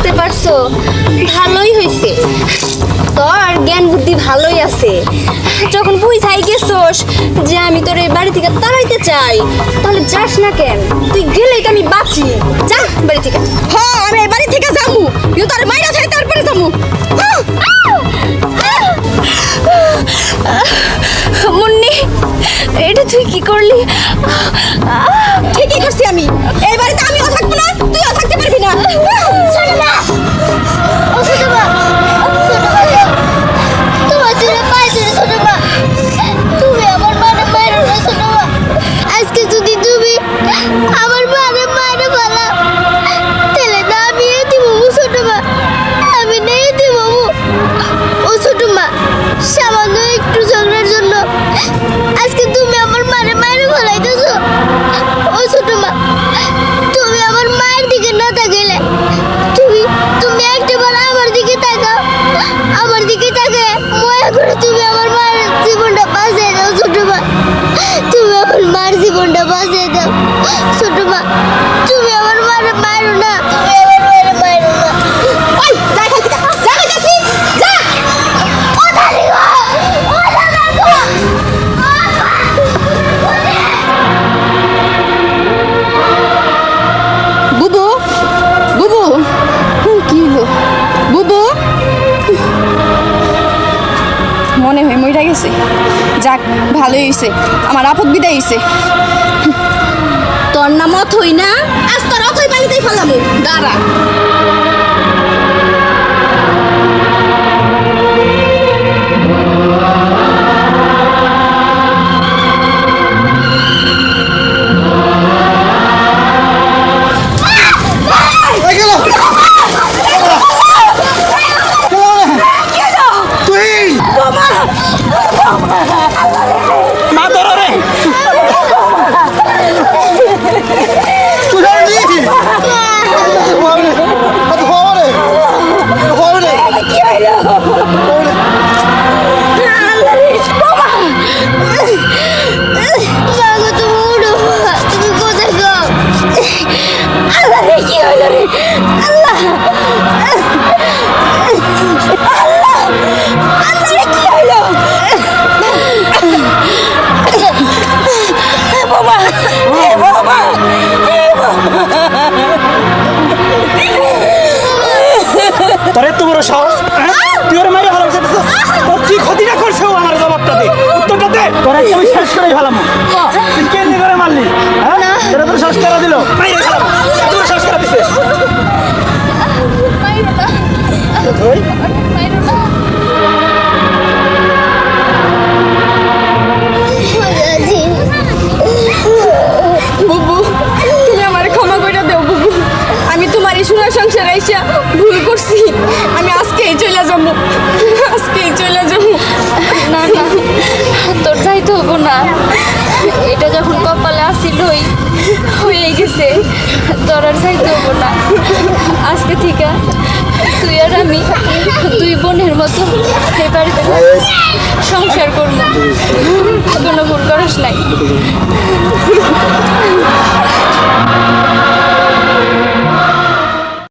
বুঝতে পারছো, ভালোই হয়েছে। তোর জ্ঞান বুদ্ধি ভালোই আছে। যখন বুঝাই গেছোস যে আমি তোর এই বাড়ি থেকে তাড়াইতে চাই, তাহলে যাস না কেন? তুই গেলেই তো আমি বাঁচি। যা বাড়ি থেকে। হ্যাঁ আমি এই বাড়ি থেকে যাবো, কিন্তু তার মাইরা খাই তারপরে যাবো। মুন্নি, এটা তুই কি করলি? ঠিকই করছি আমি। এই বাড়িতে আমিও থাকবো না, তুইও থাকতে পারবি না। ছোট মা, ও ছোট মা, ছোট মা, তোমার জন্য পায়ে ধরে ছোট মা, তুমি আমার মারে মারো না ছোট মা। আজকে যদি তুমি আমার মারে মারে ফেলা, তাহলে না আমি এতিম হবো ছোট মা, আমি না এতিম হবো। ও ছোট মা, সামান্য একটু ঝগড়ার জন্য আজকে তুমি আমার মারে মারে ফেলাইতেছো। ও ছোট মা, তুমি আমার মায়ের দিকে না তাকাইলে, তুমি একটাবার আমার দিকে তাকাও, আমার দিকে তাকায় ময়া করে তুমি আমার মায়ের জীবনটা বাঁচিয়ে দাও ছোট মা, তুমি আমার মায়ের জীবনটা বাঁচিয়ে দাও ছোট মা, তুমি আমার মায়ের মারো না, তুমি আমার মায়ের মারো না। ওই যা এখান থেকে, যা কইতাছি, যা। ও দাদি গো, ও দাদা গো, বুবু, বুবু, কি হলো? বুবু, মনে হয় মইরা গেছে। যাক ভালোই হইছে, আমার আপদ বিদায় হইছে। তোর নাম অথই না? আজ তোর অথই পানিতেই ফেলামু, দাঁড়া। না ধরো রে মাগো তুমি উঠো, তুমি কোথায় গো? আল্লাহ রে, কি হইল রে? আল্লাহ, আল্লাহ, আল্লাহ রে, কি হইল? বাবা, বাবা, তোর এত বড় সাহস, হ্যাঁ? তুই ওরে মাইরে ভালো তোর কি ক্ষতিটা করছে ও আমার জবাবটা দে, উত্তরটা দে। তোরা আমি শেষ করে ফেলাম। তুই কেন করে মারলি? হ্যাঁ তোরা তোর শ্বাস করা দিল, মাইরে ফেলাম, তোর শ্বাস করা দিছে। মাইরো না, ওই মাইরো না। দাদি, বুবু, তুমি আমার ক্ষমা করে দাও বুবু, আমি তোমার এই সোনার সংসারে আইসা ভুল করছি, আমি আজকেই চলে যাবো, আজকেই চলে যাবো। না না, তোর যাইতে হবো না। এটা যখন কপালে আসিলই হয়ে গেছে, তোর আর যাইতে হবো না। আজকে থেকে তুই আর আমি দুই বোনের মতো এই বাড়িতে সংসার করবো। কোনো